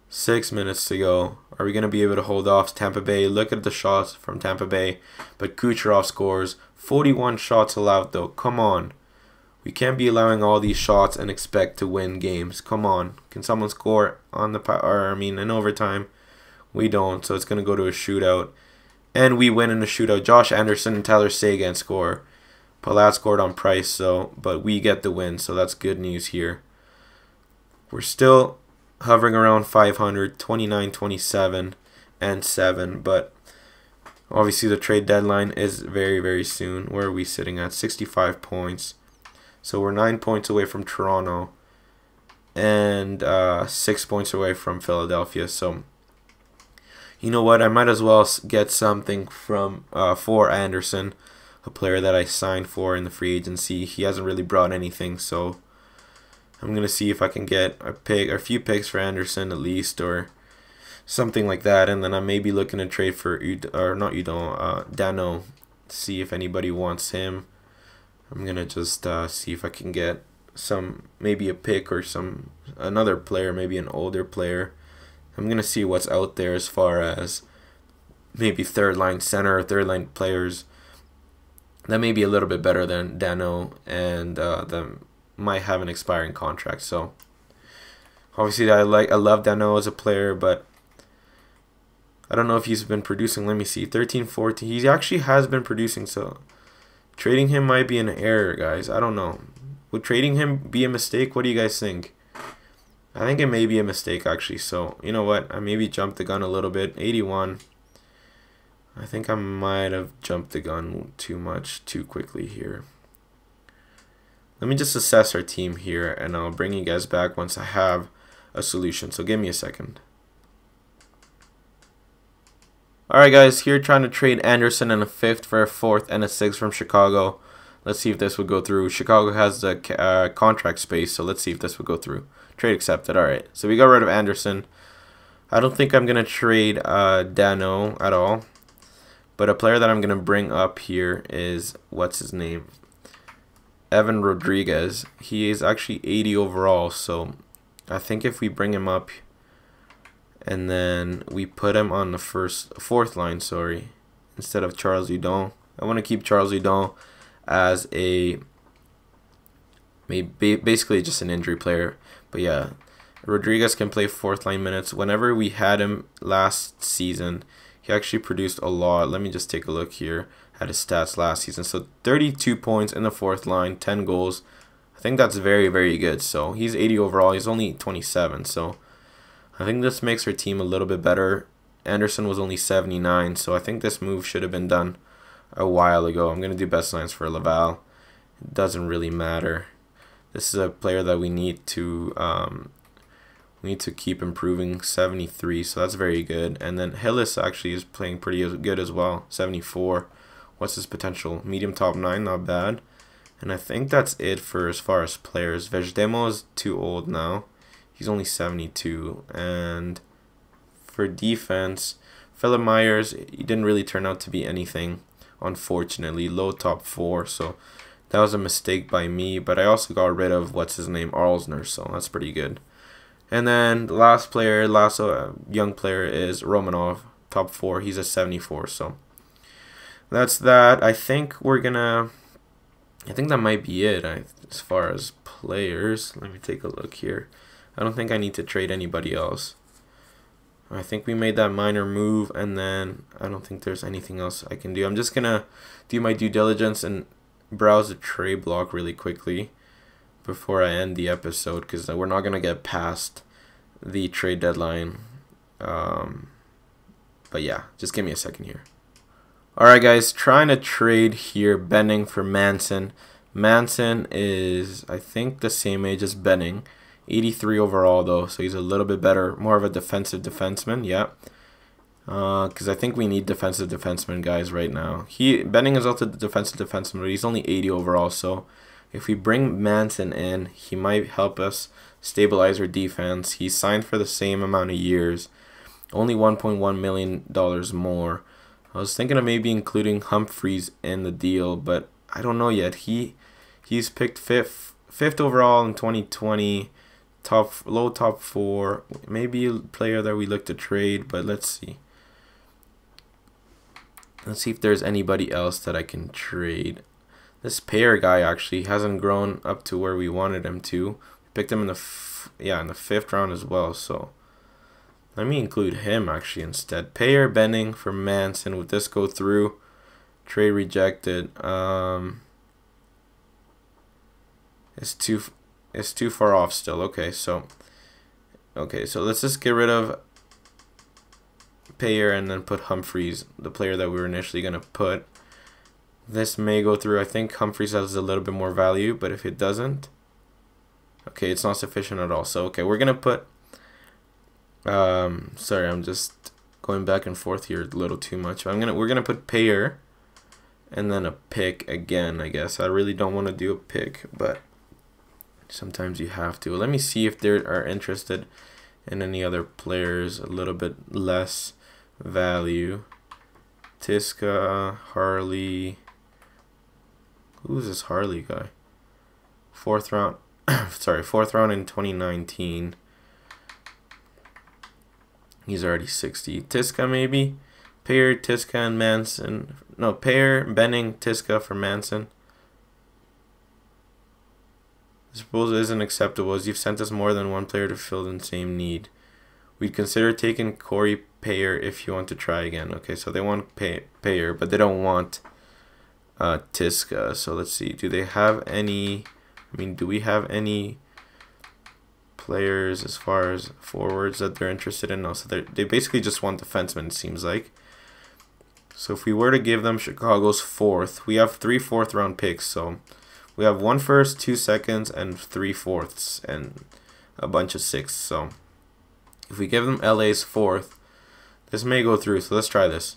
6 minutes to go. Are we going to be able to hold off Tampa Bay? Look at the shots from Tampa Bay. But Kucherov scores. 41 shots allowed, though. Come on. We can't be allowing all these shots and expect to win games. Come on. Can someone score on the in overtime? We don't, so it's going to go to a shootout. And we win in a shootout. Josh Anderson and Tyler Seguin score. Palat scored on Price, but we get the win, so that's good news here. We're still hovering around 500, 29, 27, and 7, but obviously the trade deadline is very, very soon. Where are we sitting at? 65 points. So we're 9 points away from Toronto and 6 points away from Philadelphia. So you know what? I might as well get something from for Anderson, a player that I signed for in the free agency. He hasn't really brought anything, so I'm gonna see if I can get a few picks for Anderson at least, or something like that. And then I may be looking to trade for Dano. See if anybody wants him. I'm gonna just see if I can get maybe a pick or another player, maybe an older player. I'm gonna see what's out there as far as maybe third line center or third line players that may be a little bit better than Dano and them might have an expiring contract. So obviously I love Dano as a player, but I don't know if he's been producing. Let me see, 13, 14. He actually has been producing, so trading him might be an error, guys. I don't know. Would trading him be a mistake? What do you guys think? I think it may be a mistake, actually. So, you know what? I maybe jumped the gun a little bit. 81. I think I might have jumped the gun too quickly here. Let me just assess our team here, and I'll bring you guys back once I have a solution. So give me a second. Alright guys, here trying to trade Anderson in a 5th for a 4th and a 6th from Chicago. Let's see if this would go through. Chicago has the contract space, so let's see if this would go through. Trade accepted. Alright, so we got rid of Anderson. I don't think I'm going to trade Dano at all. But a player that I'm going to bring up here is, what's his name? Evan Rodriguez. He is actually 80 overall, so I think if we bring him up and then we put him on the 4th line, instead of Charles Hudon. I want to keep Charles Hudon as basically just an injury player. But yeah, Rodriguez can play 4th line minutes. Whenever we had him last season, he actually produced a lot. Let me just take a look here at his stats last season. So 32 points in the 4th line, 10 goals. I think that's very, very good. So he's 80 overall. He's only 27, so I think this makes our team a little bit better. Anderson was only 79, so I think this move should have been done a while ago. I'm going to do best lines for Laval. It doesn't really matter. This is a player that we need to keep improving. 73, so that's very good. And then Hillis actually is playing pretty good as well. 74. What's his potential? Medium top 9, not bad. And I think that's it for as far as players. Vejdemo is too old now. He's only 72. And for defense, Philip Myers, he didn't really turn out to be anything, unfortunately. Low top 4, so that was a mistake by me. But I also got rid of, what's his name, Arlsner, so that's pretty good. And then the last young player is Romanov, top 4. He's a 74, so that's that. I think that might be it as far as players. Let me take a look here. I don't think I need to trade anybody else. I think we made that minor move, and then I don't think there's anything else I can do. I'm just going to do my due diligence and browse the trade block really quickly before I end the episode, because we're not going to get past the trade deadline. But yeah, just give me a second here. Alright guys, trying to trade here Benning for Manson. Manson is, I think, the same age as Benning. 83 overall though, so he's a little bit better, more of a defensive defenseman. Yeah, because I think we need defensive defensemen, guys, right now. Benning is also the defensive defenseman, but he's only 80 overall, so If we bring Manson in, he might help us stabilize our defense. He signed for the same amount of years, only $1.1 million more. I was thinking of maybe including Humphreys in the deal, but I don't know yet. He's picked fifth overall in 2020, low top 4. Maybe a player that we look to trade, but let's see. Let's see if there's anybody else that I can trade. This Payer guy actually hasn't grown up to where we wanted him to. We picked him in the in the 5th round as well, so let me include him actually instead. Payer, Benning for Manson. Would this go through? Trade rejected. It's too far off still. Okay, so let's just get rid of Payer and then put Humphreys, the player that we were initially gonna put. This may go through. I think Humphreys has a little bit more value, but if it doesn't, okay, it's not sufficient at all. So okay, we're gonna put sorry, I'm just going back and forth here a little too much. We're gonna put Payer and then a pick again, I guess. I really don't want to do a pick, but sometimes you have to. Let me see if they are interested in any other players a little bit less value. Tiska, Harley. Who's this Harley guy? 4th round. Sorry, 4th round in 2019. He's already 60. Tiska maybe. Payer, Tiska, and Manson. No, Payer, Benning, Tiska for Manson. This proposal isn't acceptable as you've sent us more than one player to fill the same need. We'd consider taking Corey Payer if you want to try again. Okay, so they want Payer, but they don't want Tiska. So let's see. Do they have any? I mean, do we have any players as far as forwards that they're interested in? No, so they basically just want defensemen, it seems like. So if we were to give them Chicago's 4th, we have 3 4th round picks. So we have 1 first, 2 seconds, and 3 4ths, and a bunch of 6s. So if we give them LA's 4th, this may go through. So let's try this.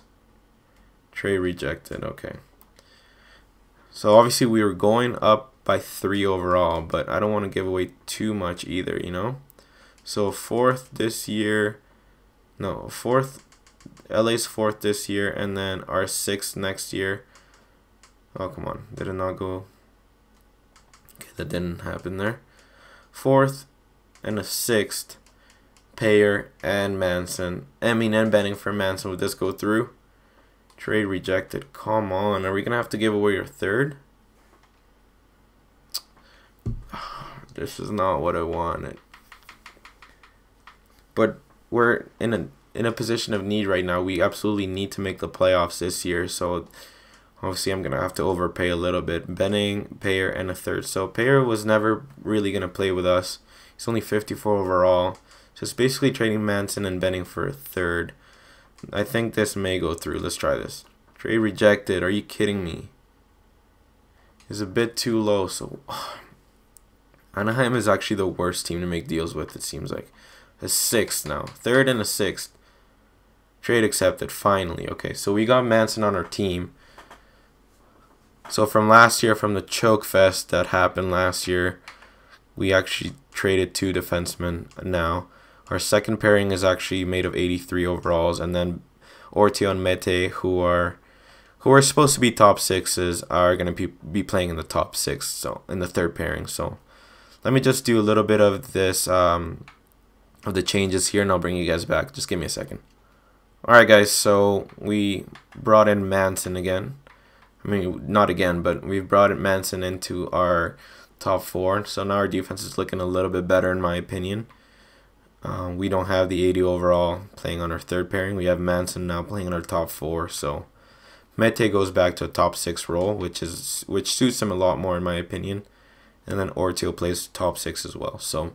Trade rejected. Okay. So obviously we were going up by 3 overall, but I don't want to give away too much either, you know. So 4th this year, no, 4th, LA's 4th this year, and then our 6th next year. Oh, come on, did it not go? Okay, that didn't happen there. 4th and a 6th, Payer and Manson. And Benning for Manson. Would this go through? Trade rejected. Come on, are we gonna have to give away your 3rd? This is not what I wanted. But we're in a position of need right now. We absolutely need to make the playoffs this year. So obviously I'm gonna have to overpay a little bit. Benning, Payer, and a 3rd. So Payer was never really gonna play with us. He's only 54 overall. So it's basically trading Manson and Benning for a 3rd. I think this may go through. Let's try this. Trade rejected. Are you kidding me? It's a bit too low. So Anaheim is actually the worst team to make deals with, it seems like. A 6th now. 3rd and a 6th. Trade accepted, finally. Okay, so we got Manson on our team. So from last year, from the choke fest that happened last year, we actually traded 2 defensemen now. Our second pairing is actually made of 83 overalls, and then Ortio and Mete, who are supposed to be top 6s, are going to be playing in the top 6, so in the 3rd pairing. So let me just do a little bit of this of the changes here, and I'll bring you guys back. Just give me a second. Alright guys, so we brought in Manson again. I mean, not again, but we've brought in Manson into our top 4. So now our defense is looking a little bit better in my opinion. We don't have the 80 overall playing on our 3rd pairing. We have Manson now playing in our top 4. So Mete goes back to a top 6 role, which suits him a lot more in my opinion. And then Ortio plays top 6 as well. So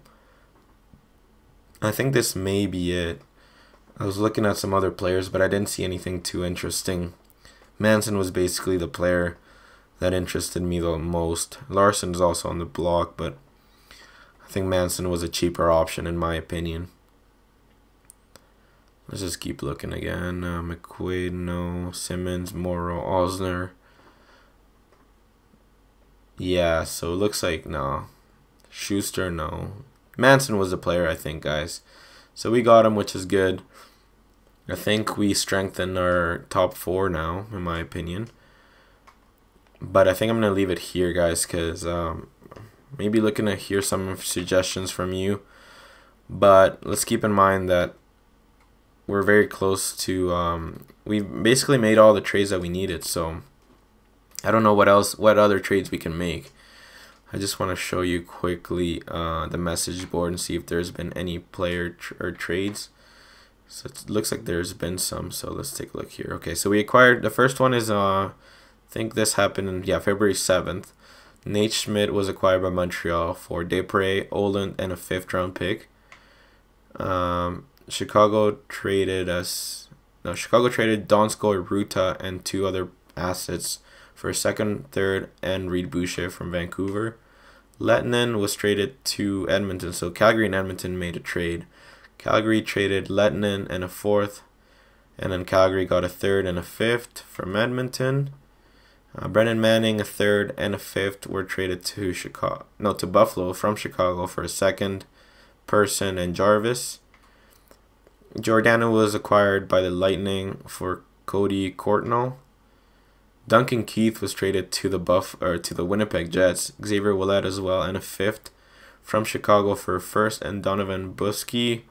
I think this may be it. I was looking at some other players, but I didn't see anything too interesting. Manson was basically the player that interested me the most. Larson is also on the block, but I think Manson was a cheaper option in my opinion. Let's just keep looking again. McQuaid, no. Simmons, Morrow, Osner. Yeah, so it looks like no. Schuster, no. Manson was the player, I think, guys. So we got him, which is good. I think we strengthened our top 4 now, in my opinion. But I think I'm going to leave it here, guys, because maybe looking to hear some suggestions from you. But let's keep in mind that we're very close to, we've basically made all the trades that we needed. So I don't know what other trades we can make. I just want to show you quickly the message board and see if there's been any player or trades. So it looks like there's been some. So let's take a look here. Okay, so we acquired, the first one is, I think this happened in, February 7th. Nate Schmidt was acquired by Montreal for Desprez, Oland, and a 5th round pick. Chicago traded Donskoy, Ruta, and 2 other assets for a 2nd, 3rd, and Reed Boucher from Vancouver. Lettinen was traded to Edmonton, so Calgary and Edmonton made a trade. Calgary traded Lettinen and a 4th, and then Calgary got a 3rd and a 5th from Edmonton. Brennan Manning, a 3rd and a 5th, were traded to Buffalo from Chicago for a 2nd, Person, and Jarvis. Giordano was acquired by the Lightning for Cody Courtnall. Duncan Keith was traded to the Winnipeg Jets. Xavier Ouellet as well, and a 5th from Chicago for a 1st, and Donovan Buski.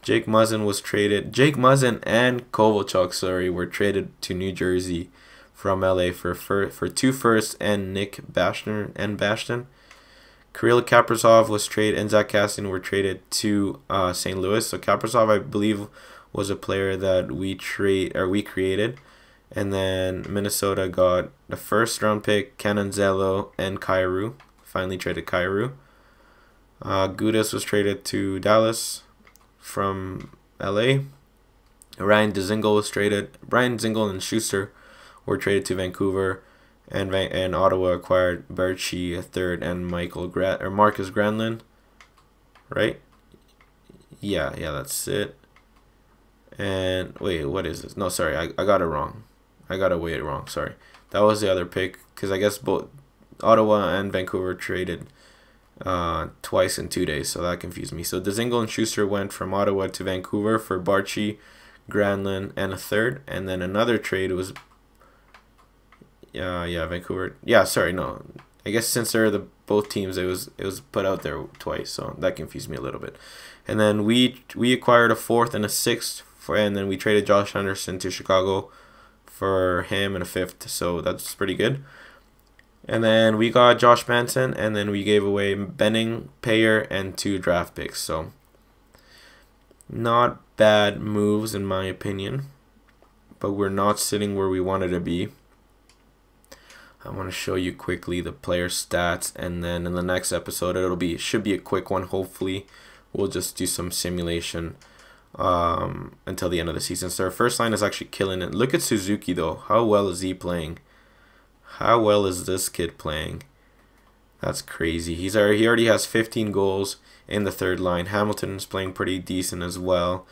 Jake Muzzin and Kovalchuk, were traded to New Jersey from LA for 2 firsts and Nick Baston. Kirill Kaprizov was traded, and Zach Kassian were traded to St. Louis. So Kaprizov, I believe, was a player that we created. And then Minnesota got the 1st round pick, Cannonzello, and Kyrou. Finally traded Kyrou. Gudas was traded to Dallas from LA. Ryan Dzingel and Schuster were traded to Vancouver, and Ottawa acquired Berchi, a 3rd, and Marcus Granlund. Right? Yeah, that's it. And wait, what is this? No, sorry, I got it wrong. I got it way wrong. Sorry, that was the other pick, because I guess both Ottawa and Vancouver traded twice in 2 days, so that confused me. So Dzingel and Schuster went from Ottawa to Vancouver for Barchi, Granlund, and a 3rd, and then another trade was Vancouver. Yeah, sorry, no. I guess since they're both teams, it was put out there twice, so that confused me a little bit. And then we acquired a 4th and a 6th, and then we traded Josh Anderson to Chicago for him and a 5th, so that's pretty good. And then we got Josh Manson, and then we gave away Benning, Payer, and 2 draft picks. So not bad moves in my opinion, but we're not sitting where we wanted to be. I want to show you quickly the player stats, and then in the next episode should be a quick one. Hopefully we'll just do some simulation until the end of the season. So our first line is actually killing it. Look at Suzuki though. How well is he playing? How well is this kid playing? That's crazy. He already has 15 goals in the 3rd line. Hamilton is playing pretty decent as well.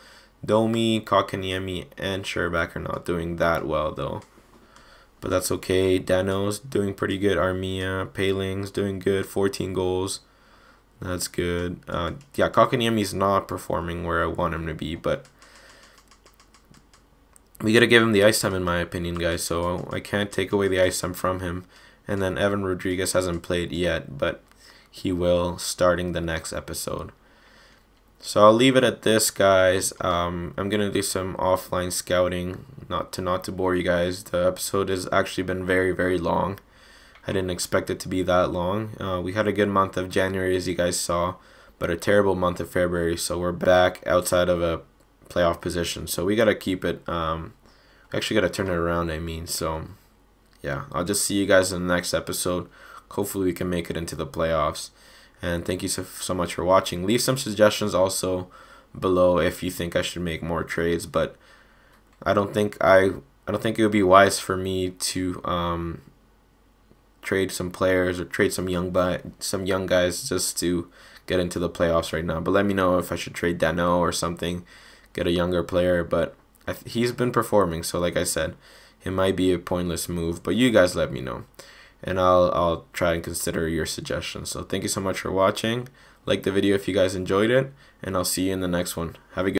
Domi, Kotkaniemi, and Sherbak are not doing that well though, but that's okay. Dano's doing pretty good. Armia, Paling's doing good. 14 goals. That's good. Kotkaniemi's not performing where I want him to be, but we got to give him the ice time, in my opinion, guys, so I can't take away the ice time from him. And then Evan Rodriguez hasn't played yet, but he will starting the next episode. So I'll leave it at this, guys. I'm going to do some offline scouting, not to bore you guys. The episode has actually been very, very long. I didn't expect it to be that long. We had a good month of January, as you guys saw, but a terrible month of February, so we're back outside of a playoff position, so we got to keep it. Actually got to turn it around, so yeah, I'll just see you guys in the next episode. Hopefully we can make it into the playoffs, and thank you so much for watching. Leave some suggestions also below if you think I should make more trades, but I don't think it would be wise for me to trade some players or trade some young guys just to get into the playoffs right now. But let me know if I should trade Dano or something, get a younger player. But he's been performing, so like I said, it might be a pointless move. But you guys let me know. and I'll try and consider your suggestions. So thank you so much for watching. Like the video if you guys enjoyed it, and I'll see you in the next one. Have a good